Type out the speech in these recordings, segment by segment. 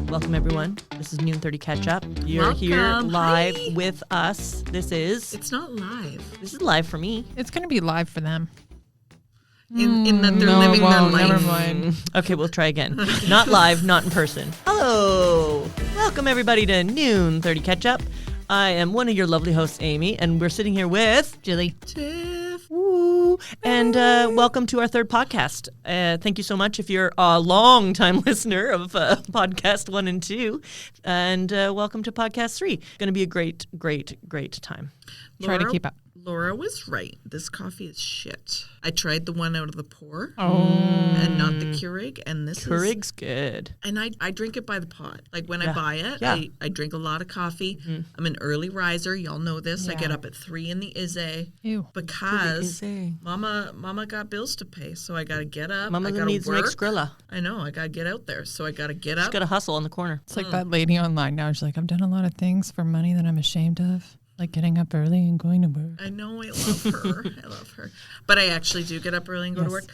Welcome, everyone. This is Noon 30 Catch Up. You're here live with us. It's not live. This is live for me. It's going to be live for them. In that they're living their life. Never mind. Okay, we'll try again. Not live, not in person. Hello. Welcome, everybody, to Noon 30 Catch Up. I am one of your lovely hosts, Amy, and we're sitting here with Jilly. Tiff. Woo. And welcome to our third podcast. Thank you so much if you're a long-time listener of podcast 1 and 2. And welcome to podcast 3. Going to be a great time. Try to keep up. Laura was right. This coffee is shit. I tried the one out of the pour. And not the Keurig. And this Keurig's good. And I drink it by the pot. Like when I buy it, I drink a lot of coffee. Mm-hmm. I'm an early riser. Y'all know this. Yeah. I get up at 3 in the Izzy. Ew. Because Mama got bills to pay. So I got to get up. Mama I gotta needs work. to make Skrilla. I know. I got to get out there. So I got to get up. She's got to hustle on the corner. It's like that lady online now. She's like, I've done a lot of things for money that I'm ashamed of. Like getting up early and going to work. I know. I love her. I love her. But I actually do get up early and go to work.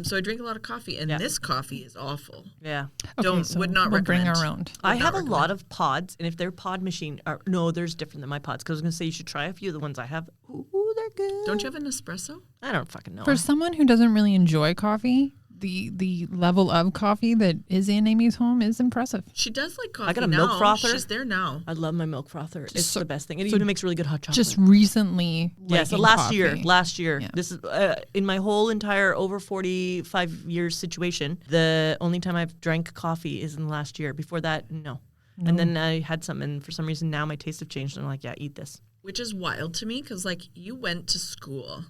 So I drink a lot of coffee, and this coffee is awful. Yeah. Would not recommend. Bring our own. I have a lot of pods, and if they're pod machine, there's different than my pods. Because I was going to say you should try a few of the ones I have. Ooh, they're good. Don't you have an espresso? I don't fucking know. For someone who doesn't really enjoy coffee, the level of coffee that is in Amy's home is impressive. She does like coffee. I got a milk frother. She's there now. I love my milk frother. It's the best thing. It even makes really good hot chocolate. Just recently, so last year. Yeah. This is in my whole entire over 45 years situation. The only time I've drank coffee is in the last year. Before that, no. And then I had some, and for some reason now my tastes have changed. And I'm like, yeah, eat this. Which is wild to me because, like, you went to school.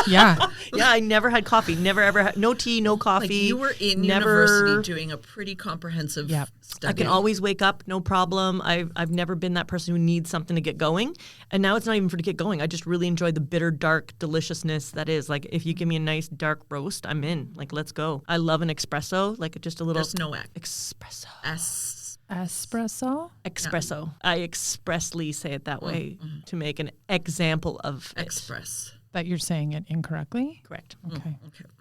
Yeah. I never had coffee. Never, ever had. No tea, no coffee. Like, you were in university doing a pretty comprehensive study. I can always wake up, no problem. I've never been that person who needs something to get going. And now it's not even for to get going. I just really enjoy the bitter, dark deliciousness that is. Like, if you give me a nice dark roast, I'm in. Like, let's go. I love an espresso, like just a little. There's no espresso. Espresso? Espresso. Yeah. I expressly say it that way to make an example of express. That you're saying it incorrectly? Correct. Okay.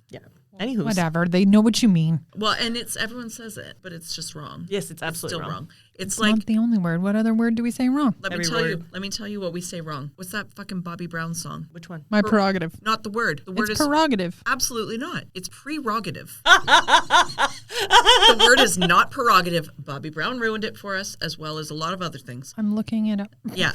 Yeah. Anywho. Whatever. They know what you mean. Well, and everyone says it, but it's just wrong. Yes, it's absolutely still wrong. It's like not the only word. What other word do we say wrong? Let me tell you what we say wrong. What's that fucking Bobby Brown song? Which one? My prerogative. Not the word. The word is is prerogative. Absolutely not. It's prerogative. The word is not prerogative. Bobby Brown ruined it for us, as well as a lot of other things. I'm looking it up. Yeah.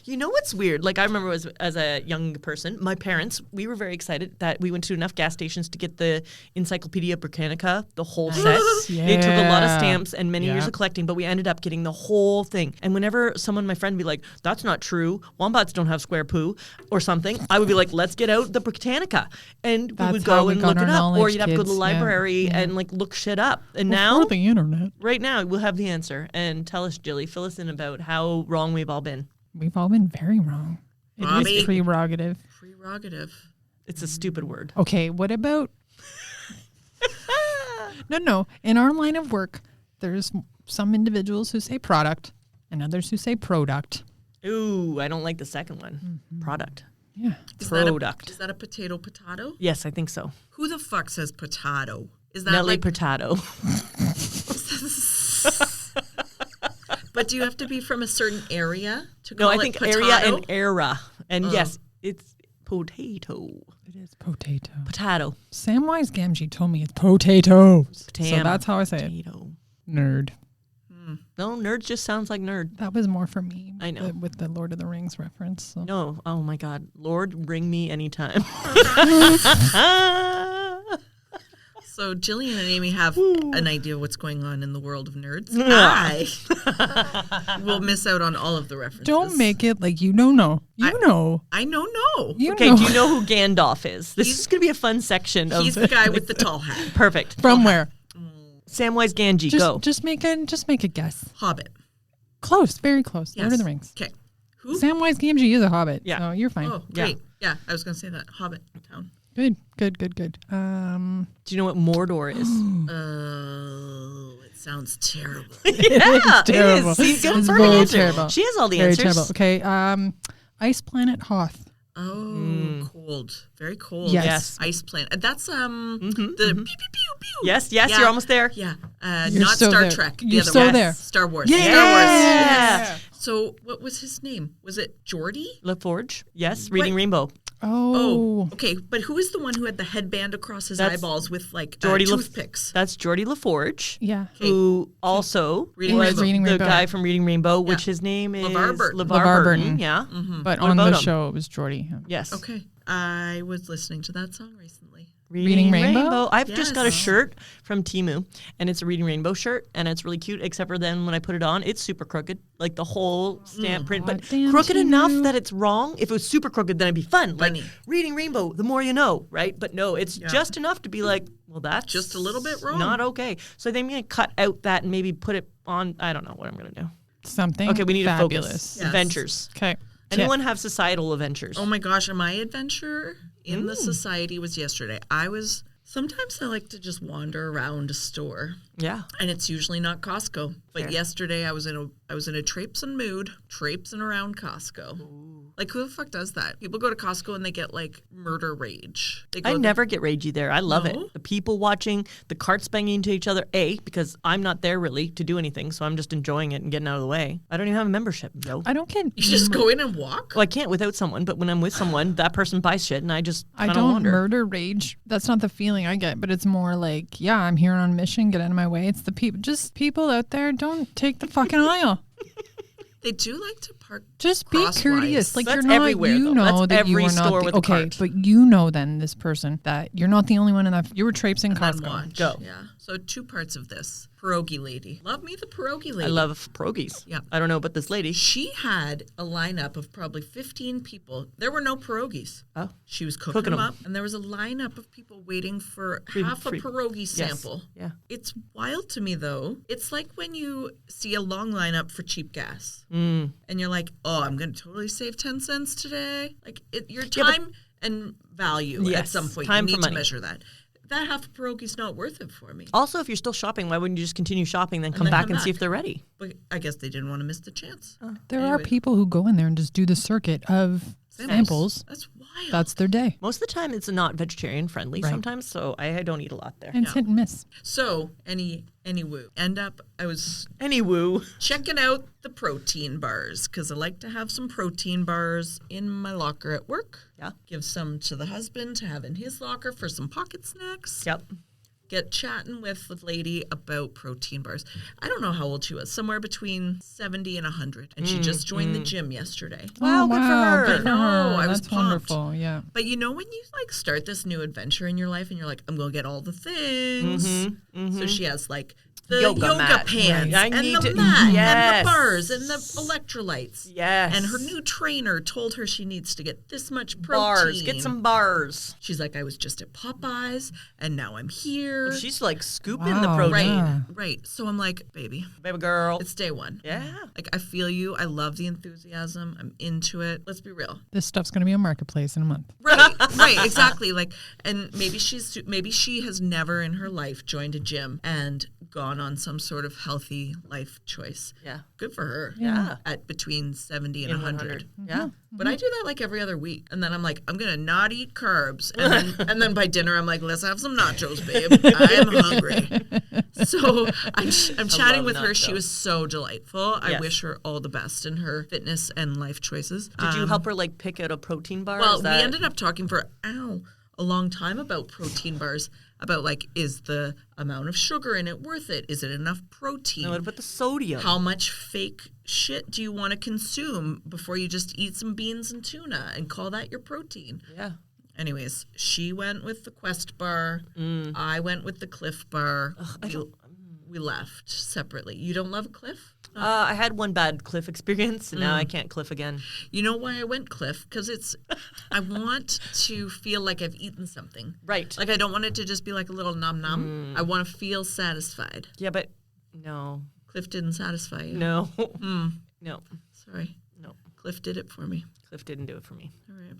You know what's weird? Like, I remember as a young person, my parents, we were very excited that we went to enough gas stations to get the Encyclopedia Britannica, the whole set. Yeah. It took a lot of stamps and many years of collecting, but we ended up getting the whole thing. And whenever my friend would be like, that's not true, wombats don't have square poo, or something, I would be like, let's get out the Britannica. And we would go and look it up. Or you'd have to go to the library and like look shit up. And now, the internet. Right now, we'll have the answer. And tell us, Jilly, fill us in about how wrong we've all been. We've all been very wrong. It is prerogative. Prerogative. It's a stupid word. Okay, what about... No. In our line of work, there's some individuals who say product and others who say product. Ooh, I don't like the second one. Mm-hmm. Product. Yeah. Product. Is that a potato? Yes, I think so. Who the fuck says potato? Is that Nelly Potato. But do you have to be from a certain area to call it potato? No, I think area and era. And yes, it's potato. It is potato. Potato. Samwise Gamgee told me it's potatoes. So that's how I say it. Nerd. No, nerd just sounds like nerd. That was more for me. I know. With the Lord of the Rings reference. So. No. Oh, my God. Lord, ring me anytime. So Jillian and Amy have an idea of what's going on in the world of nerds. I will miss out on all of the references. Don't make it like you don't know. You know. I know. Do you know who Gandalf is? This is going to be a fun section. He's the guy with the tall hat. Perfect. From where? Samwise Gamgee, go. Just make a guess. Hobbit. Close, very close. Yes. Lord of the Rings. Okay. Who? Samwise Gamgee is a hobbit. Yeah. So you're fine. Oh, great. Yeah, I was going to say that. Hobbit town. Good. Do you know what Mordor is? Oh, it sounds terrible. Yeah, it is. See, good it's for very answer. terrible. She has all the very answers. Terrible. Okay. Ice Planet Hoth. Oh, cold. Very cold. Yes. Ice Planet. That's the pew, pew, pew, pew. Yes, you're almost there. Yeah. You're not so Star there. Trek. The You're other so one. there. Star Wars. Yeah. Star Wars. Yeah. Yes. So what was his name? Was it Geordie? LaForge. Yes. Reading Rainbow. Oh. Okay. But who is the one who had the headband across his That's eyeballs with like Geordie toothpicks? That's Geordie LaForge. Yeah. Who also Reading was Rainbow. Reading the Rainbow. guy from Reading Rainbow, which his name is LeVar Burton. LeVar Burton. Yeah. But What on about the him? show, it was Jordy. Yes. Okay. I was listening to that song recently. Reading Rainbow? I've just got a Yes. shirt from Temu, and it's a Reading Rainbow shirt, and it's really cute, except for then when I put it on, it's super crooked, like the whole stamp print, but Goddamn crooked enough Temu. that it's wrong. If it was super crooked, then it'd be fun. Like Funny. Reading Rainbow, the more you know, right? But no, it's just enough to be like, well, that's Just a little bit wrong. Not okay. So I think I'm going to cut out that and maybe put it on, I don't know what I'm going to do. Something Okay, we need fabulous. to focus. Yes. Adventures. Okay. Anyone have societal adventures? Oh my gosh, my adventure in the society was yesterday. Sometimes I like to just wander around a store. Yeah. And it's usually not Costco. But yesterday I was in a traipsing mood, traipsing around Costco. Like, who the fuck does that? People go to Costco and they get like murder rage. They go I never get ragey there. I love it. No? The people watching, the carts banging into each other. Because I'm not there really to do anything, so I'm just enjoying it and getting out of the way. I don't even have a membership, yo. I don't get. You just go in and walk? Well, I can't without someone, but when I'm with someone, that person buys shit, and I just I kind of don't wander. murder rage. That's not the feeling I get, but it's more like, yeah, I'm here on a mission. Get out of my way. It's the people, just people out there. Don't take the fucking aisle. They do like to park. Just be crosswise. courteous. Like That's you're not. everywhere, You though. know That's that you every are not. store The, with a okay, cart. but you know then this person that you're not the only one in that. You were traipsing And Costco. watch. Go. Yeah. So 2 parts of this. Pierogi lady. Love me the pierogi lady. I love pierogies. Yeah. I don't know about this lady. She had a lineup of probably 15 people. There were no pierogies. Oh. She was Cooking cooking them 'em. up, and there was a lineup of people waiting for Free- half a free- pierogi Yes. sample. Yeah. It's wild to me, though. It's like when you see a long lineup for cheap gas, Mm. and you're like, "Oh, I'm going to totally save 10 cents today." Like your Yeah, but- time and value at Yes, some point, time you for need to money. measure that. That half a pierogi's not worth it for me. Also, if you're still shopping, why wouldn't you just continue shopping, then come then back come and see back. if they're ready? But I guess they didn't want to miss the chance. There are Anyway. people who go in there and just do the circuit of samples. That's wild. That's their day. Most of the time, it's not vegetarian friendly Right. sometimes, so I don't eat a lot there. And it's hit and miss. So any woo. I was Anywho, checking out the protein bars because I like to have some protein bars in my locker at work. Yeah. Give some to the husband to have in his locker for some pocket snacks. yep. Get chatting with the lady about protein bars. I don't know how old she was, somewhere between 70 and 100. And she just joined the gym yesterday. Wow, good for her. Good for I know, her. I was That's pumped. wonderful. Yeah. But you know when you like start this new adventure in your life and you're like, I'm going to get all the things. So she has like the Yoga yoga, mat. pans Right. I and need the to- mat and Yes. the bars and the electrolytes. Yes. And her new trainer told her she needs to get this much protein. bars. Get some bars. She's like, I was just at Popeyes and now I'm here. She's like scooping the Wow. protein. Yeah. Right. So I'm like, baby, Baby girl. it's day one. Yeah. Like, I feel you. I love the enthusiasm. I'm into it. Let's be real. This stuff's going to be a marketplace in a month. Right, right, exactly. Like, and maybe she has never in her life joined a gym and gone on some sort of healthy life choice. Yeah. Good for her. Yeah. At between 70 and In 100. Yeah. But I do that like every other week, and then I'm like, I'm gonna not eat carbs, and then by dinner I'm like, let's have some nachos, babe. I'm hungry. So I'm chatting love with her. She nachos. was so delightful. I Yes. wish her all the best in her fitness and life choices. Did you help her like pick out a protein bar? Well, Is we that- ended up talking for a long time about protein bars. About like, is the amount of sugar in it worth it? Is it enough protein? No, what about the sodium? How much fake shit do you want to consume before you just eat some beans and tuna and call that your protein? Yeah. Anyways, she went with the Quest bar. I went with the Cliff bar. We left separately. You don't love Cliff? I had one bad Cliff experience, and now I can't Cliff again. You know why I went Cliff? Because I want to feel like I've eaten something. Right. Like I don't want it to just be like a little nom nom. I want to feel satisfied. Yeah, but no. Cliff didn't satisfy you. No. No. Sorry. No. Cliff did it for me. Cliff didn't do it for me. All right.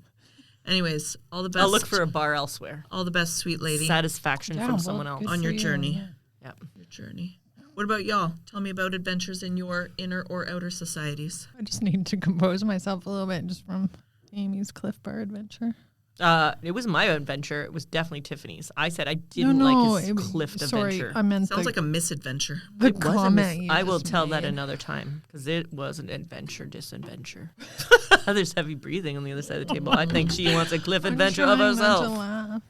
Anyways, all the best. I'll look for a bar elsewhere. all the best, sweet lady, Satisfaction Yeah, from well, someone else. good on for your you, journey. yeah. Yeah. Your journey. What about y'all? Tell me about adventures in your inner or outer societies. I just need to compose myself a little bit just from Amy's Cliff Bar adventure. It was my adventure. It was definitely Tiffany's. I said I didn't like his cliff adventure. I meant Sounds like a misadventure. the It was a comment you I will just tell that made. another time because it was an adventure, disadventure. There's heavy breathing on the other side of the table. I think she wants a cliff adventure of I'm trying not to herself. laugh.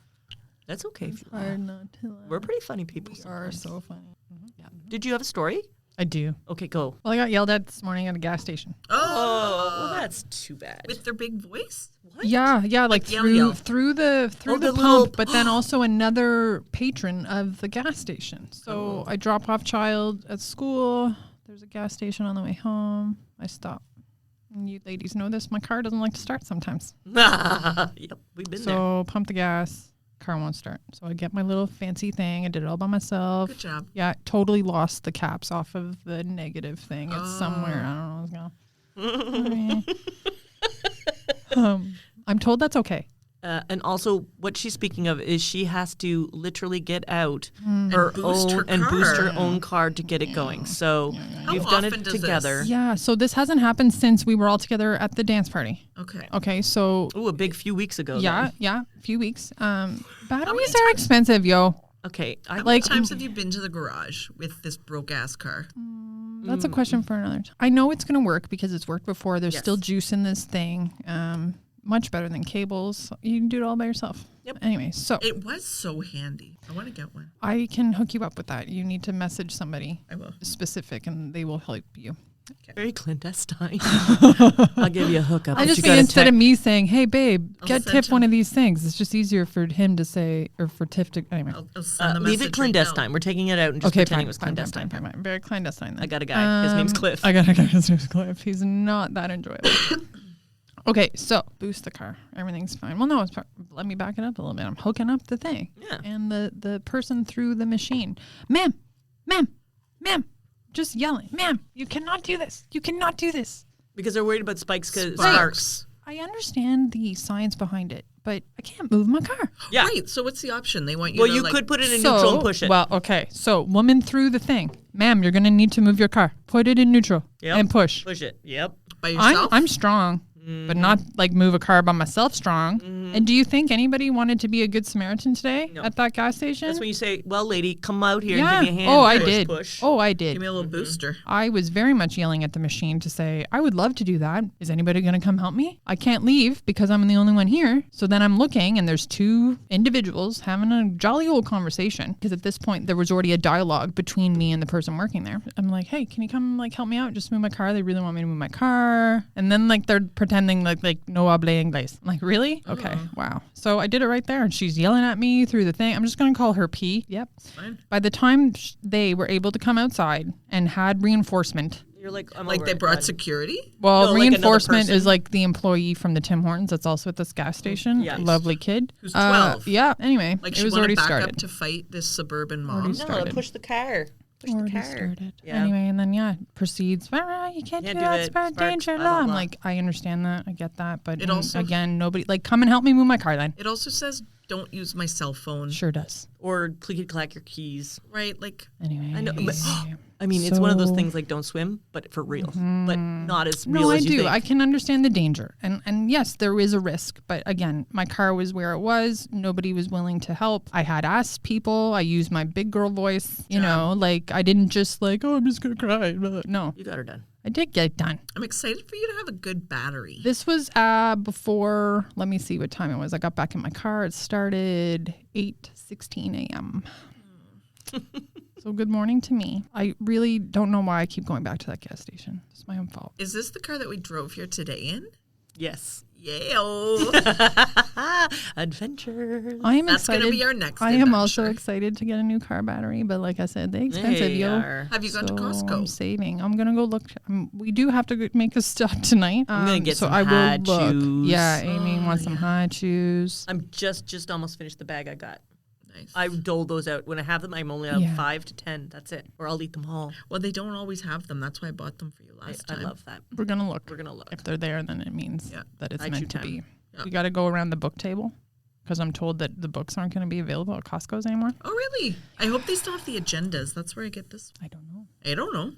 That's okay. If you laugh. Hard not to laugh. We're pretty funny people. We are sometimes. so funny. Yeah. Did you have a story? I do. Okay, go. Well, I got yelled at this morning at a gas station. Oh, well, that's too bad. With their big voice? What? Yeah, like yell, through yell. through the the pump, little- but then also another patron of the gas station. So I drop off child at school. There's a gas station on the way home. I stop. And you ladies know this. My car doesn't like to start sometimes. Yep, we've been there. So pump the gas. Car won't start. So I get my little fancy thing. I did it all by myself. Good job. Yeah, totally lost the caps off of the negative thing. It's somewhere. I don't know what's going on. I'm told that's okay. And also, what she's speaking of is she has to literally get out her boost own her and boost her car. own car to get it going. So How you've done often it does together. this? Yeah, so this hasn't happened since we were all together at the dance party. Okay. Okay, so Ooh, a big few weeks ago. yeah, then. a few weeks. Batteries are expensive, yo. Okay. How many Like- times have you been to the garage with this broke ass car? That's a question for another time. I know it's going to work because it's worked before. There's Yes. still juice in this thing. Much better than cables. You can do it all by yourself. Yep. Anyway, so It was so handy. I want to get one. I can hook you up with that. You need to message somebody I will. specific and they will help you. Very clandestine. I'll give you a hookup. I but just you think gotta instead of me saying, "Hey, babe, I'll get send Tiff you- one of these things," it's just easier for him to say or for Tiff to. Anyway, I'll send the leave message it right now. clandestine. We're taking it out and just okay, pretending fine, it was fine, clandestine. fine. Very clandestine. Then. I got a guy. His name's Cliff. I got a guy. His name's Cliff. He's not that enjoyable. Okay, so boost the car. Everything's fine. Well, no, let me back it up a little bit. I'm hooking up the thing. Yeah. And the person through the machine, ma'am, just yelling, ma'am, you cannot do this. You cannot do this. Because they're worried about spikes because Sparks. sparks. I understand the science behind it, but I can't move my car. Yeah. Right. So what's the option? They want you Well, to you like, could put it in neutral and push it. Well, okay. So, woman through the thing. Ma'am, you're going to need to move your car. Put it in neutral Yep. and push. Push it. Yep. by yourself. I'm strong, but not like move a car by myself strong. And do you think anybody wanted to be a good Samaritan today No. at that gas station? That's when you say, well, lady, come out here yeah. and give me a hand. Oh, I push, did. Push. Oh, I Give did. me a little booster. I was very much yelling at the machine to say, I would love to do that. Is anybody going to come help me? I can't leave because I'm the only one here. So then I'm looking and there's two individuals having a jolly old conversation because at this point there was already a dialogue between me and the person working there. I'm like, hey, can you come like help me out? Just move my car. They really want me to move my car. And then like they're pretending like no habla inglés. I'm like, really? Okay. Wow. So I did it right there and she's yelling at me through the thing. I'm just going to call her P. Yep. Fine. By the time they were able to come outside and had reinforcement, You're like, I'm Like over they it, brought bud. security. well, No, like another reinforcement is person? like the employee from the Tim Hortons that's also at this gas station. Yeah. Lovely kid. Who's 12. Yeah. Anyway, Like it she was wanted already back started. up to fight this suburban mom. Already No, started. push the car. Push the Already car. started. Yeah. Anyway, and then proceeds. You can't Can't do do that. it. It's bad Sparks, danger blah, blah, law. I'm blah. like, I understand that. I get that. But It also- again, nobody like come and help me move my car. Then It also says don't use my cell phone. sure does. Or clicky clack your keys. Right? Like Anyway, I know, but I mean, it's one of those So- things like don't swim, but for real, but not as real No, I as you do. think. I can understand the danger. And yes, there is a risk. But again, my car was where it was. Nobody was willing to help. I had asked people. I used my big girl voice. You know, like I didn't just like, oh, I'm just going to cry. No, You got her done. I did get it done. I'm excited for you to have a good battery. This was before, let me see what time it was. I got back in my car. It started 8:16 a.m. So good morning to me. I really don't know why I keep going back to that gas station. It's my own fault. Is this the car that we drove here today in? Yes. Yeah. Adventures. I am That's excited. going to be our next I am also adventure. excited to get a new car battery, but like I said, they're expensive, They yo. are. Have you gone to So Costco? I'm saving. I'm gonna go look. We do have to make a stop tonight. I'm gonna get so some I will hot look. shoes. Yeah, Amy wants some hot shoes. I'm just almost finished the bag I got. Nice. I dole those out. When I have them, I'm only out Yeah. 5 to 10. That's it. Or I'll eat them all. Well, they don't always have them. That's why I bought them for you last I time. love that. We're gonna look. We're going to look. If they're there, then it means Yeah. that it's I meant chew to time. be. Yeah. We got to go around the book table because I'm told that the books aren't going to be available at Costco's anymore. Oh, really? I hope they still have the agendas. That's where I get this. I don't know. I don't know.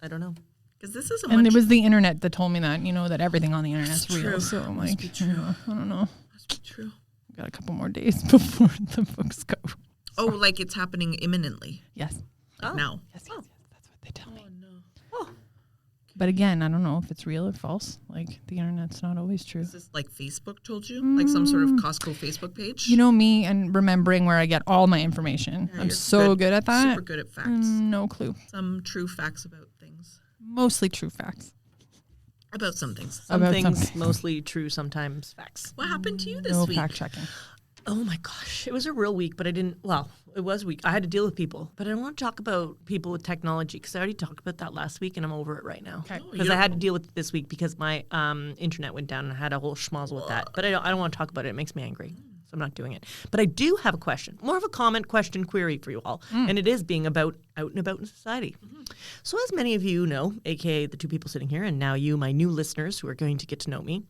I don't know. Because this is a And much... it was the internet that told me that. You know that everything on the internet's real. true. So I'm Must like, be true. I don't know. Must be true. Got a couple more days before the books go. Oh, like it's happening imminently. Yes. Now. Yes. That's what they tell me. No. But again, I don't know if it's real or false. Like, the internet's not always true. Is this like Facebook told you? Like some sort of Costco Facebook page? You know me and remembering where I get all my information. Yeah, I'm you're so good at that. Super good at facts. No clue. Some true facts about things. Mostly true facts. About some things. Some About things something. mostly true, sometimes facts. What happened to you this No week? fact checking. Oh my gosh, it was a real week, but it was a week. I had to deal with people, but I don't want to talk about people with technology because I already talked about that last week and I'm over it right now. Okay. Because I had to deal with it this week because my internet went down and I had a whole schmozzle with that. But I don't want to talk about it. It makes me angry. So I'm not doing it. But I do have a question, more of a comment, question, query for you all. And it is being about out and about in society. So as many of you know, aka the two people sitting here, and now you, my new listeners who are going to get to know me,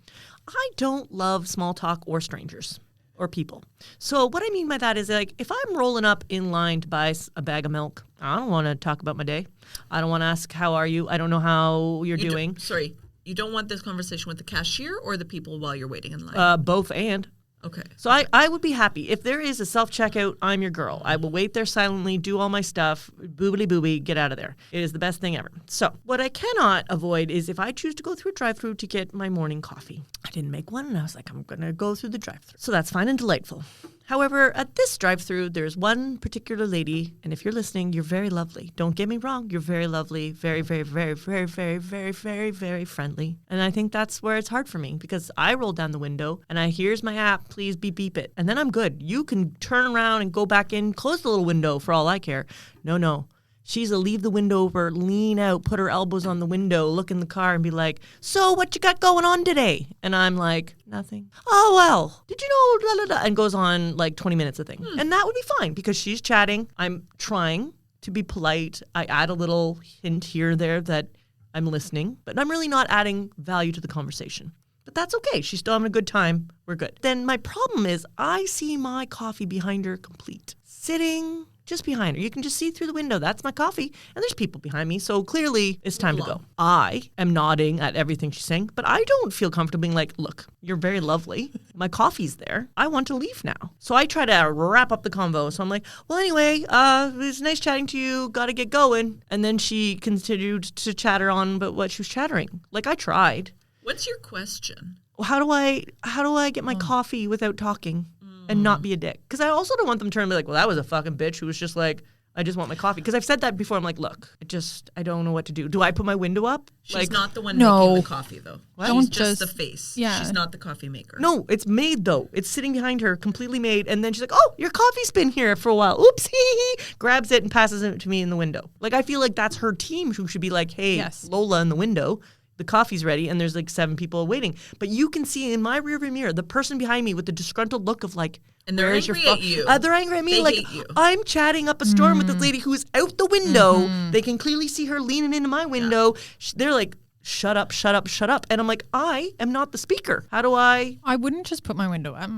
I don't love small talk or strangers. Or people. So what I mean by that is, like, if I'm rolling up in line to buy a bag of milk, I don't want to talk about my day. I don't want to ask, how are you? I don't know how you're doing. You don't want this conversation with the cashier or the people while you're waiting in line? Both and. Okay. So I would be happy. If there is a self-checkout, I'm your girl. I will wait there silently, do all my stuff, boobity-booby, get out of there. It is the best thing ever. So what I cannot avoid is if I choose to go through a drive-thru to get my morning coffee. I didn't make one, and I was like, I'm going to go through the drive-thru. So that's fine and delightful. However, at this drive-thru, there's one particular lady, and if you're listening, you're very lovely. Don't get me wrong. You're very lovely, very, very, very, very, very, very, very, very friendly. And I think that's where it's hard for me because I roll down the window and here's my app, please beep, beep it. And then I'm good. You can turn around and go back in, close the little window for all I care. No. She's a leave the window over, lean out, put her elbows on the window, look in the car and be like, so what you got going on today? And I'm like, nothing. Oh, well, did you know, blah, blah, blah, and goes on like 20 minutes of thing. And that would be fine because she's chatting. I'm trying to be polite. I add a little hint here or there that I'm listening, but I'm really not adding value to the conversation. But that's okay. She's still having a good time. We're good. Then my problem is I see my coffee behind her complete. Sitting just behind her. You can just see through the window. That's my coffee. And there's people behind me. So clearly it's time to go. I am nodding at everything she's saying, but I don't feel comfortable being like, look, you're very lovely. My coffee's there. I want to leave now. So I try to wrap up the convo. So I'm like, well, anyway, it was nice chatting to you. Got to get going. And then she continued to chatter on about what she was chattering. Like I tried. What's your question? How do I get my coffee without talking and not be a dick? Because I also don't want them to turn and be like, well, that was a fucking bitch who was just like, I just want my coffee. Because I've said that before. I'm like, look, I don't know what to do. Do I put my window up? She's not the one No. making the coffee, though. Don't She's just the just- face. yeah. She's not the coffee maker. No, it's made though. It's sitting behind her, completely made. And then she's like, oh, your coffee's been here for a while. Oops, grabs it and passes it to me in the window. Like, I feel like that's her team who should be like, hey, Yes. Lola in the window. The coffee's ready, and there's like 7 people waiting. But you can see in my rearview mirror the person behind me with the disgruntled look of like, And they're where's angry your at you. They're angry at me. They like hate you. I'm chatting up a storm with this lady who's out the window. They can clearly see her leaning into my window. They're like, shut up, shut up, shut up. And I'm like, I am not the speaker. How do I? I wouldn't just put my window up.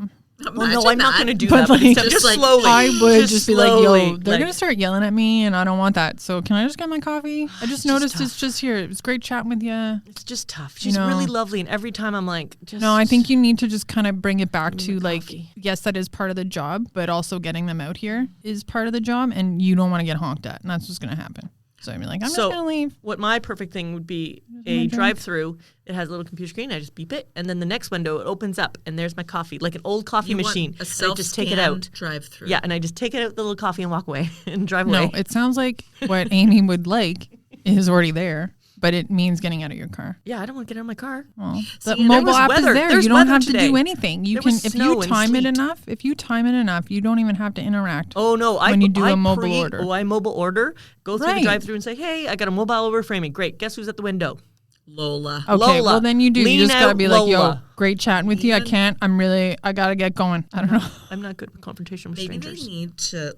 Well, no, I'm not going to do But that. But like- instead, Just just like, slowly. I would just be like, yo, slowly, they're going to start yelling at me and I don't want that. So can I just get my coffee? I just noticed it's just here. It was great chatting with you. It's just tough. She's know. really lovely, and every time I'm like, just No, I think you need to just kind of bring it back to like, coffee. yes, that is part of the job, but also getting them out here is part of the job and you don't want to get honked at and that's what's going to happen. So I'm like, I'm just going to leave. What my perfect thing would be a drive-through. It has a little computer screen. I just beep it, and then the next window it opens up, and there's my coffee, like an old coffee You machine. want a And I just take it out. drive-through. Yeah, and I just take it out the little coffee and walk away and drive away. No, it sounds like what Amy would like is already there, but it means getting out of your car. Yeah, I don't want to get out of my car. Well, See, the there mobile was app weather. is there. There's You don't weather have to today. do anything. You There can, was if snow you and time it sleet. enough. If you time it enough, you don't even have to interact. Oh no! When you do a mobile order. Oh, I mobile order. Go through the Right. drive-through and say, "Hey, I got a mobile order for me." Great. Guess who's at the window? Lola. Okay, Lola. well then you do. Lean You just gotta out, be like, yo, Lola. great chatting with you. I can't. I gotta get going. I don't know. I'm not good with confrontation with Maybe strangers. they need to.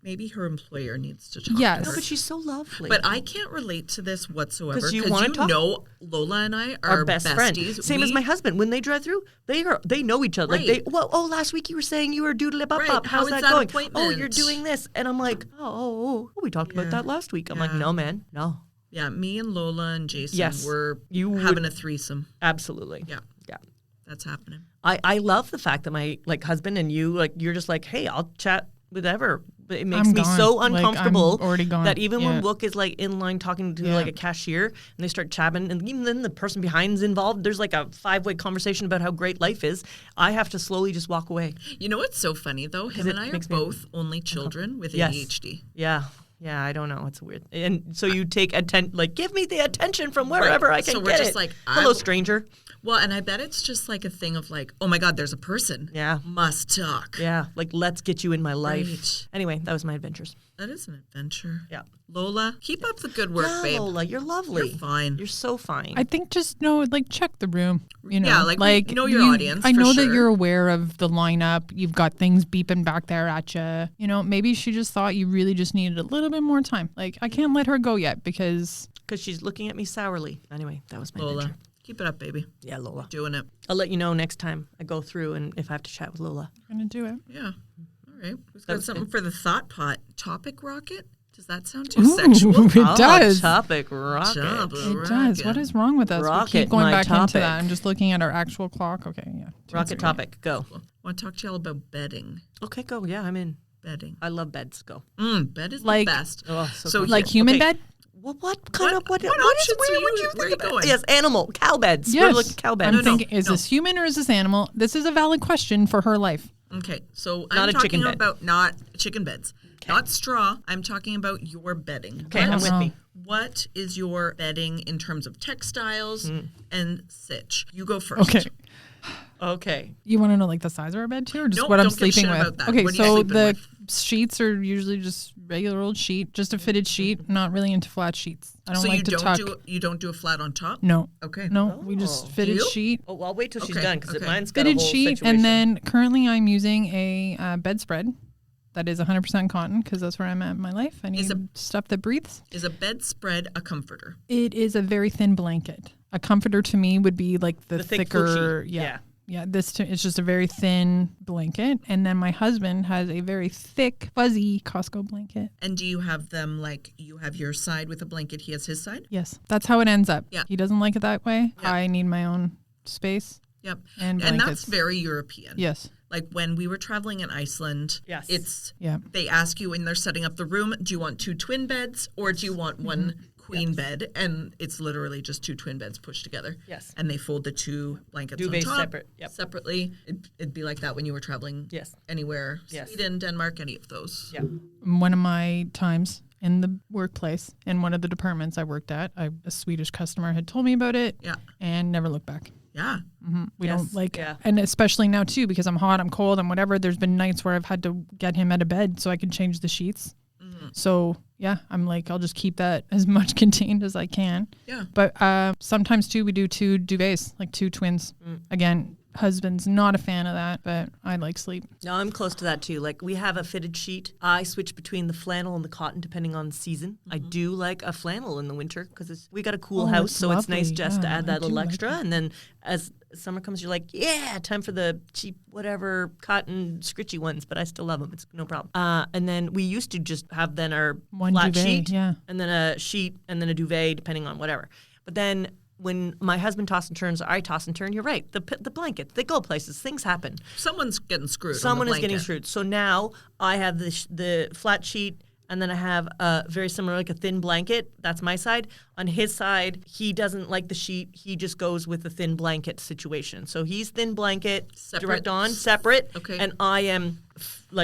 Maybe her employer needs to talk Yes. to No, her. but she's so lovely. But I can't relate to this whatsoever 'Cause you because wanna you talk? know Lola and I our are best besties. friend. Same as my husband. When they drive through, they know each other. Like Right. last week you were saying you were doodly bop Right. bop. How How's is that that going? appointment? Oh, you're doing this, and I'm like, we talked about that last week. I'm like, Yeah. no, man, no, Yeah, me and Lola and Jason Yes. were You would- having a threesome. absolutely, Yeah. yeah. That's happening. I love the fact that my husband and you you're just like, hey, I'll chat whatever. But it makes I'm me gone. so Like, uncomfortable I'm already gone. that even Yeah. when Wook is in line talking to a cashier and they start chatting, and even then the person behind's involved, there's a 5-way conversation about how great life is. I have to slowly just walk away. You know what's so funny though? Him and I are both only children with ADHD. Yeah. Yeah, I don't know. It's weird. And so you take give me the attention from wherever I can so get we're just it. Hello, stranger. Well, and I bet it's just a thing of oh my God, there's a person. Yeah. Must talk. Yeah, let's get you in my life. Right. Anyway, that was my adventures. That is an adventure. Yeah. Lola, keep up the good work, babe. Lola, you're lovely. You're fine. You're so fine. I think just know, check the room. You know, Yeah, know your audience. I for know sure. that you're aware of the lineup. You've got things beeping back there at you. You know, maybe she just thought you really just needed a little bit more time. I can't let her go yet because she's looking at me sourly. Anyway, that was my Lola. adventure. Keep it up, baby. Yeah, Lola. Doing it. I'll let you know next time I go through and if I have to chat with Lola. I'm gonna do it. Yeah. All right. Who's got something for the thought pot? Topic rocket? Does that sound too Ooh, sexual? it does. Topic rocket. It does. What is wrong with us? Rocket, we keep going my back into topic. that. I'm just looking at our actual clock. Okay, yeah. Rocket topic. Go. I want to talk to y'all about bedding. Okay, go. Yeah, I'm in. Bedding. I love beds. Go. Bed is the best. Oh, so So comfortable. Human Okay. bed? Well, what options where where are you going? Yes, animal. Cow beds. Yes. We're looking cow beds. I'm thinking, is this human or is this animal? This is a valid question for her life. Okay, so Not I'm a chicken talking bed. about not chicken beds, not straw. I'm talking about your bedding. Okay, I'm with me. What is your bedding in terms of textiles and sitch? You go first. Okay. Okay. You want to know the size of our bed too, or just Nope, what I'm don't give a sleeping shit with? about that. Okay, What are you so sleeping the with? sheets are usually just regular old sheet, just a fitted sheet. Not really into flat sheets. I don't So like you to don't tuck. you don't do a flat on top? No. Okay. No, we just fitted you? sheet. Oh, well, I'll wait till she's Okay, done because okay. mine's got a Fitted whole sheet, situation. and then currently I'm using a bedspread that is 100% cotton because that's where I'm at in my life. I need stuff that breathes. Is a bedspread a comforter? It is a very thin blanket. A comforter to me would be the thick blue thicker. sheet. Yeah. Yeah, it's just a very thin blanket. And then my husband has a very thick, fuzzy Costco blanket. And do you have them you have your side with a blanket, he has his side? Yes, that's how it ends up. Yeah. He doesn't like it that way. Yeah. I need my own space. Yep. And that's blankets. very European. Yes. When we were traveling in Iceland, Yes. they ask you when they're setting up the room, do you want 2 twin beds or do you want one queen bed? And it's literally just 2 twin beds pushed together. Yes. And they fold the 2 blankets Duvets on top separate. Yep. separately. It'd be like that when you were traveling anywhere. Yes. Sweden, Denmark, any of those. Yeah. One of my times in the workplace, in one of the departments I worked at, a Swedish customer had told me about it and never looked back. Yeah. We don't and especially now too, because I'm hot, I'm cold, and whatever. There's been nights where I've had to get him out of bed so I can change the sheets. So yeah, I'm I'll just keep that as much contained as I can. Yeah. But sometimes too, we do 2 duvets, 2 twins. Again, husband's not a fan of that, but I like sleep. No, I'm close to that too. We have a fitted sheet. I switch between the flannel and the cotton depending on the season. I do like a flannel in the winter because we got a cool house, it's so it's nice lovely. just to Yeah, add I that do little like extra. that. And then as summer comes, you're like, yeah, time for the cheap whatever cotton scritchy ones, but I still love them. It's no problem. And then we used to just have then our One flat duvet, sheet, yeah. and then a sheet, and then a duvet, depending on whatever. But then when my husband tosses and turns, I toss and turn. You're right. The blankets, they go places. Things happen. Someone's getting screwed. Someone on the is getting blanket. screwed. So now I have the flat sheet, and then I have a very similar, a thin blanket. That's my side. On his side, he doesn't like the sheet. He just goes with the thin blanket situation. So he's thin blanket, Separate. direct on, separate. Okay. And I am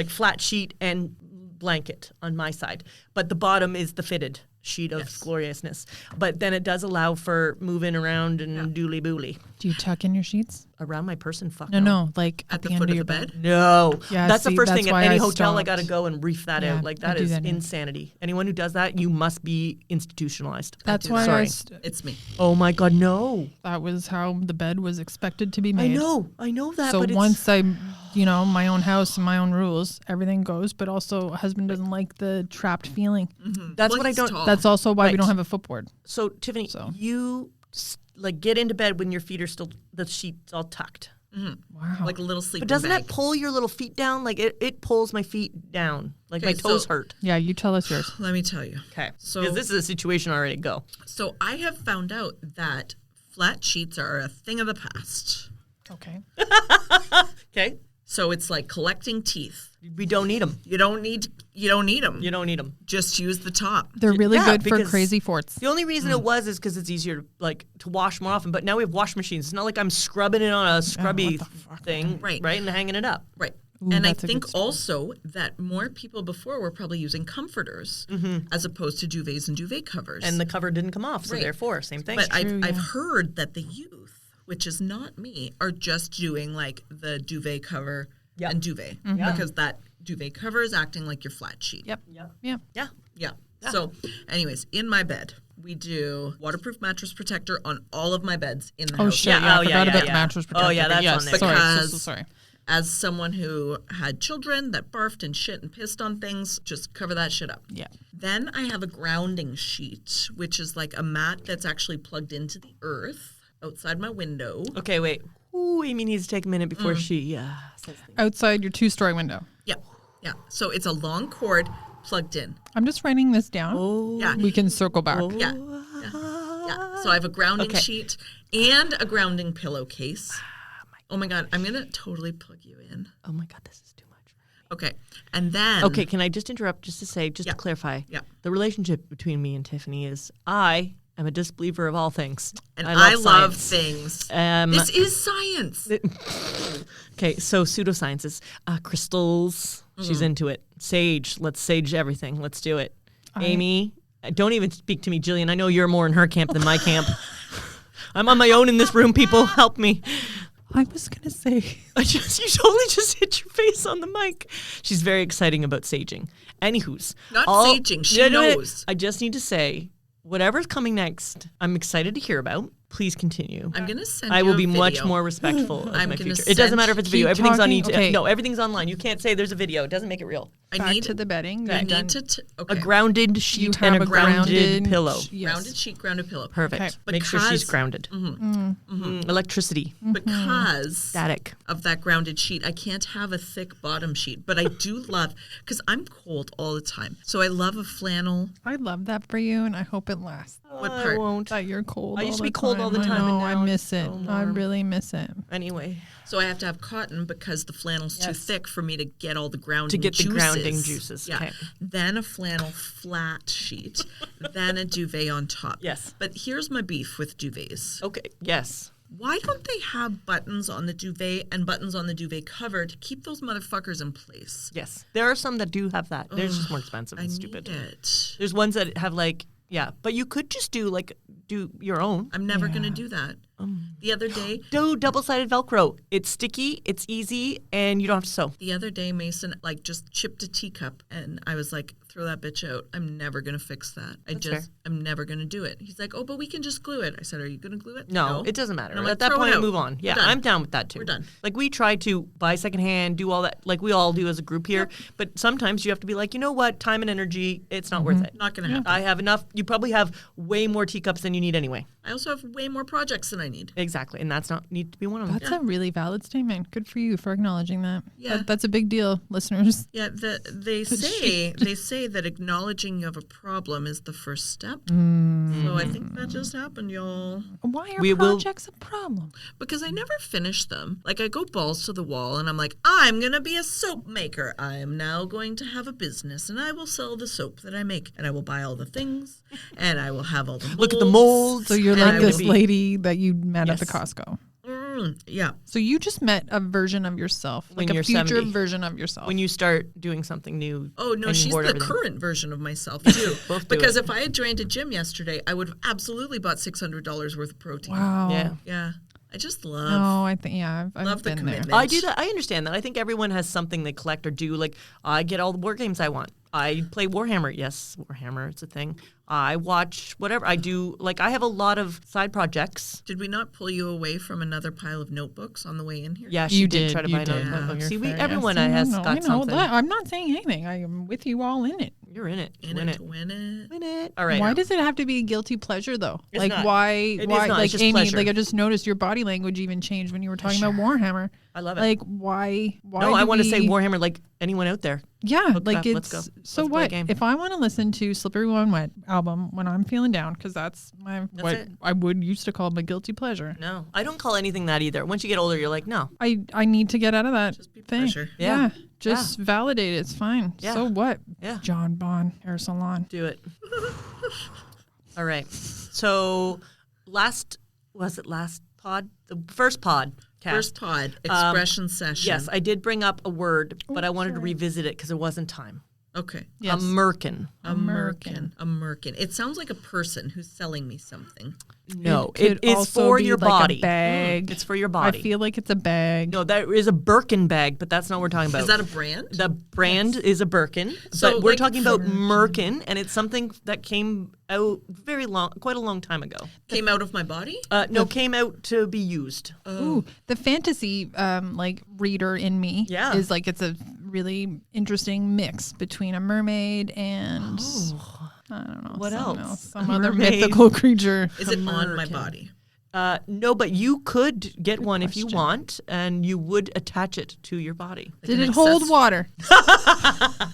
flat sheet and blanket on my side. But the bottom is the fitted sheet of gloriousness. But then it does allow for moving around and dooley booly. Do you tuck in your sheets? Around my person, fuck No, at At the the end foot of of your the bed. bed? No. Yeah, that's the see, first that's thing at why any I hotel. I stopped. got to go and reef that Yeah, out. Like I that do is that now. insanity. Anyone who does that, you must be institutionalized. That's why Sorry. It's me. Oh my God, no. that was how the bed was expected to be made. I know that. So but once I, my own house and my own rules, everything goes. But also, a husband doesn't like the trapped feeling. that's Well, what I he's don't. tall. That's also why we Right. don't have a footboard. So Tiffany, you get into bed when your feet are still the sheets all tucked. Wow. Like a little sleeping But doesn't bag. that pull your little feet down? Like it pulls my feet down. Like my Okay, toes so- hurt. Yeah, you tell us yours. Let me tell you. Okay. So- Because this is a situation already. Go. So I have found out that flat sheets are a thing of the past. Okay. Okay. So it's like collecting teeth. We don't need them. You don't need them. You don't need them. Just use the top. They're really Yeah, good for because crazy forts. The only reason it was is because it's easier to wash more often. But now we have wash machines. It's not like I'm scrubbing it on a scrubby thing, Right. and hanging it up. Right. Ooh, and I that's a think good story. also that more people before were probably using comforters as opposed to duvets and duvet covers. And the cover didn't come off, so Right. therefore, same thing. But true, I've yeah. heard that the youth, which is not me, are just doing like the duvet cover Yep. and duvet because that duvet cover is acting like your flat sheet. Yep. Yeah. Yeah. Yeah. Yeah. So, anyways, in my bed, we do waterproof mattress protector on all of my beds in the Oh house. shit! Yeah, I forgot about mattress protector. Oh, yeah, that's yes, on there. Sorry, Because- sorry. As someone who had children that barfed and shit and pissed on things, just cover that shit up. Yeah. Then I have a grounding sheet, which is like a mat that's actually plugged into the earth outside my window. Okay, wait. Ooh, Amy needs to take a minute before she says things. Outside your 2-story window. Yeah. Yeah. So it's a long cord plugged in. I'm just writing this down. Oh. Yeah. We can circle back. Yeah. Yeah. So I have a grounding sheet and a grounding pillowcase. Oh my God. I'm going to totally plug you in. Oh my God, this is too much. Okay. And then. Okay, can I just interrupt just to say, to clarify? Yeah. The relationship between me and Tiffany is I am a disbeliever of all things. And I love science. things. Um, This is science. Okay, so pseudosciences, crystals, she's into it. Sage, let's sage everything. Let's do it. Amy, don't even speak to me, Jillian. I know you're more in her camp than my camp. I'm on my own in this room, people. Help me. I was gonna say. You totally just hit your face on the mic. She's very exciting about saging. Anywho's. Not saging, she knows. I just need to say, whatever's coming next, I'm excited to hear about. Please continue. I'm going to send I you will a be much video. more respectful of I'm my gonna future. It doesn't send- matter if it's Keep video. Everything's on talking. YouTube. Okay. No, everything's online. You can't say there's a video. It doesn't make it real. I Back need to the bedding. I You're done. need to A okay. grounded sheet have and a a grounded pillow. Yes. Grounded sheet, grounded pillow. Perfect. Okay. Make sure she's Because- grounded. Electricity, Because static. of that grounded sheet, I can't have a thick bottom sheet, but I do love, because I'm cold all the time. So I love a flannel. I love that for you, and I hope it lasts. What I part? won't. That you're cold. I used all to be the cold all the time, I know. and I now miss it's it. so I warm. really miss it. Anyway, So I have to have cotton because the flannel's too thick for me to get all the grounding to get the juices. grounding juices. Yeah. Okay. Then a flannel flat sheet. Then a duvet on top. Yes. But here's my beef with duvets. Okay. Yes. Why don't they have buttons on the duvet and buttons on the duvet cover to keep those motherfuckers in place? Yes. There are some that do have that. They're just more expensive I and need stupid. it. There's ones that have but you could just do your own. I'm never going to do that. The other day, Do double-sided Velcro. It's sticky, it's easy, and you don't have to sew. Mason just chipped a teacup, and I was like, throw that bitch out. I'm never going to fix that. fair. I'm never going to do it. He's like, oh, but we can just glue it. I said, are you going to glue it? No, it doesn't matter. And I'm like, At that throw it point, I out. move on. Yeah, We're done. I'm down with that too. We're done. Like we try to buy secondhand, do all that, like we all do as a group here. But sometimes you have to be like, you know what, time and energy, it's not worth it. Not going to happen. I have enough. You probably have way more teacups than you need anyway. I also have way more projects than I need. Exactly, and that's not need to be one of them. That's a really valid statement. Good for you for acknowledging that. Yeah. That's a big deal, listeners. Yeah, they say that acknowledging of a problem is the first step. Mm. So I think that just happened, y'all. Why are We will- projects a problem? Because I never finish them. Like I go balls to the wall and I'm like, I'm going to be a soap maker. I am now going to have a business and I will sell the soap that I make and I will buy all the things and I will have all the molds. Look at the molds. So you're And like I this will be- lady that you met at the Yes. Costco. Yeah. So you just met a version of yourself, When like a you're future 70. version of yourself. When you start doing something new. Oh, no, and you she's hoard the everything. current version of myself, too. Both do Because it. if I had joined a gym yesterday, I would have absolutely bought $600 worth of protein. wow. Yeah. Yeah. I just love. No, I think I've Love the been there. commitment. I do that. I understand that. I think everyone has something they collect or do. Like, I get all the war games I want. I play Warhammer. Yes, Warhammer, it's a thing. I watch whatever. I do, I have a lot of side projects. Did we not pull you away from another pile of notebooks on the way in here? Yeah, she You did did try to you buy did. another notebook. You're See, fair, everyone yes. has I got know something. that. I'm not saying anything. I am with you all in it. You're in it. In Win it it. to win it. Win it. All right. Why does it have to be a guilty pleasure though? It's Like not. why? It is Why? not. Like It's just Amy, pleasure. like I just noticed your body language even changed when you were talking about Warhammer. I love it. Like why? No, I want to say Warhammer like anyone out there. Yeah, Hook like up, let's it's go. so Let's play a what game. if I want to listen to Slippery When Wet album when I'm feeling down because that's what it. I would used to call my guilty pleasure. No, I don't call anything that either. Once you get older, you're like, no. I need to get out of that Just be thing. pleasure. Yeah. Just validate it. It's fine. Yeah. So what? Yeah. John Bon, Hair Salon. Do it. All right. So last pod? The first podcast. First pod, expression session. Yes, I did bring up a word, but I wanted to revisit it because there wasn't time. Okay. Yes. American. American. It sounds like a person who's selling me something. No, It it could is also for be your like a body. bag. It's for your I body. feel like it's a bag. No, that is a Birkin bag, but that's not what we're talking about. Is that a brand? The brand is a Birkin, So, but we're like, talking about Merkin, and it's something that came out quite a long time ago. Came out of my body? No, came out to be used. Ooh, the fantasy like reader in me Yeah. is like it's a really interesting mix between a mermaid and I don't know What something else? some A other mermaid. mythical creature. Is it on my American. body? No, but you could get one if you question. want, and you would attach it to your body. Did an it hold access- water?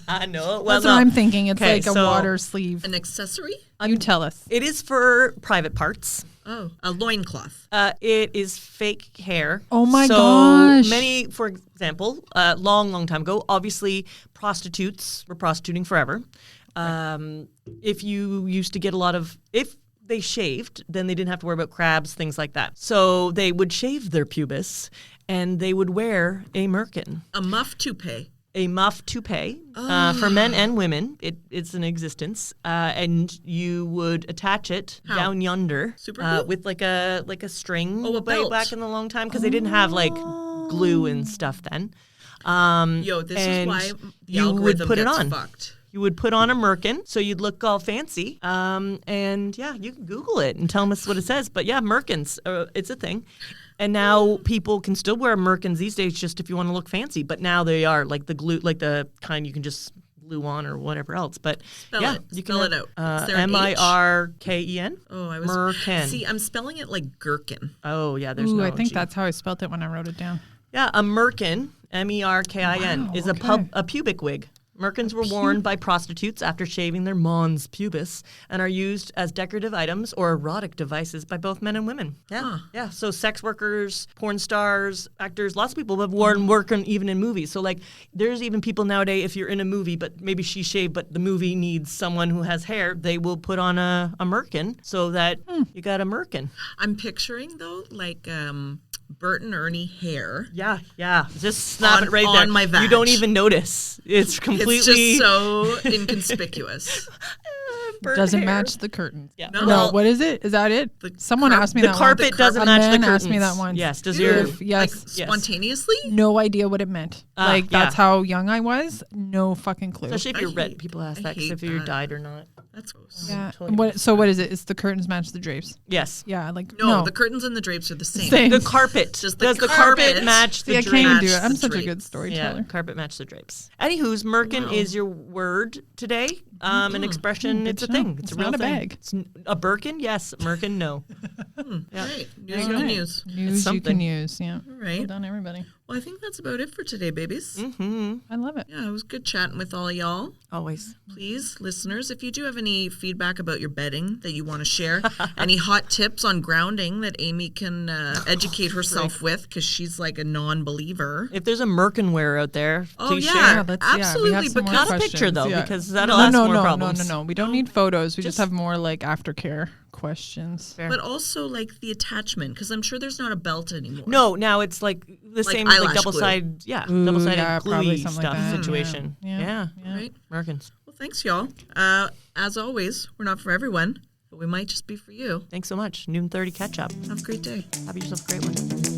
I know. Well, That's what I'm thinking. It's Okay, like a so- water sleeve. An accessory? You tell us. It is for private parts. Oh, a loincloth. It is fake hair. Oh my so gosh. many, for example, long time ago, obviously prostitutes were prostituting forever. If you used to get a lot of, if they shaved, then they didn't have to worry about crabs, things like that. So they would shave their pubis and they would wear a merkin. A muff toupee. A muff toupee for men and women. It's in existence, and you would attach it down yonder Super glue? with like a string. Oh, a way belt. back in the long time because they didn't have like glue and stuff then. Yo, this is and why the you would algorithm put it gets on. fucked. You would put on a merkin, so you'd look all fancy. And yeah, you can Google it and tell us what it says. But yeah, merkins, it's a thing. And now people can still wear merkins these days just if you want to look fancy. But now they are like the glue, like the kind you can just glue on or whatever else. But Spell yeah, it. you Spell can it out. Is there an H? Merken. Oh, I was. Merkin. See, I'm spelling it like gherkin. Oh yeah, there's Ooh, no I think G. that's how I spelt it when I wrote it down. Yeah, a merkin, Merkin, Wow, is okay. a pubic wig. Merkins were worn by prostitutes after shaving their mons pubis and are used as decorative items or erotic devices by both men and women. Yeah, Huh. yeah. So sex workers, porn stars, actors, lots of people have worn merkin even in movies. So like, there's even people nowadays, if you're in a movie, but maybe she shaved, but the movie needs someone who has hair, they will put on a merkin so that you got a merkin. I'm picturing though, like Bert and Ernie hair. Yeah, yeah. Just snap On- it right on there. my You vag. don't even notice. It's completely. It's just so inconspicuous. burnt Doesn't hair. match the curtains. Yeah. No. No, Well, what is it? Is that it? Someone asked me The that carpet once. doesn't A match the man curtains. asked me that once. Yes. Does Dude. your If- yes. Like spontaneously? No idea what it meant. Like yeah. that's how young I was. No fucking clue. especially if I you're red, hate- people ask I that 'cause hate if you're that. dyed or not. That's gross. yeah. totally What? So what is it? It's the curtains match the drapes. Yes. Yeah. Like No, the curtains and the drapes are the same. Same. The carpet. Just the Does the carpet carpet. match See, the I drapes? can't even do Match it. I'm the such a good drapes. storyteller. Yeah, carpet match the drapes. Anywho's, merkin is your word today. An expression. Good It's a to know. thing. It's a It's real not a thing. bag. It's a Birkin, yes. Merkin, no. Right. News All you right. can use. News you can something. use. Yeah. All right. Well done, everybody. Well, I think that's about it for today, babies. Mm-hmm. I love it. Yeah, it was good chatting with all y'all. Always. Please, listeners, if you do have any feedback about your bedding that you want to share, any hot tips on grounding that Amy can educate herself with, because she's like a non-believer. If there's a merkin wearer out there, Oh, please yeah. share. we Absolutely, have some more because- Not a picture, questions, though, yeah. because that'll ask more problems. No. We don't need photos. We just Just- have more like aftercare questions. Fair. But also like the attachment, because I'm sure there's not a belt anymore. No, now it's like the Like same eyelash like double-sided, Ooh, double-sided yeah, probably gluey something stuff like that. situation. Yeah. Yeah. Right? Merkins. Well, thanks, y'all. As always, we're not for everyone, but we might just be for you. Thanks so much. Noon 30 catch up. Have a great day. Have yourself a great one.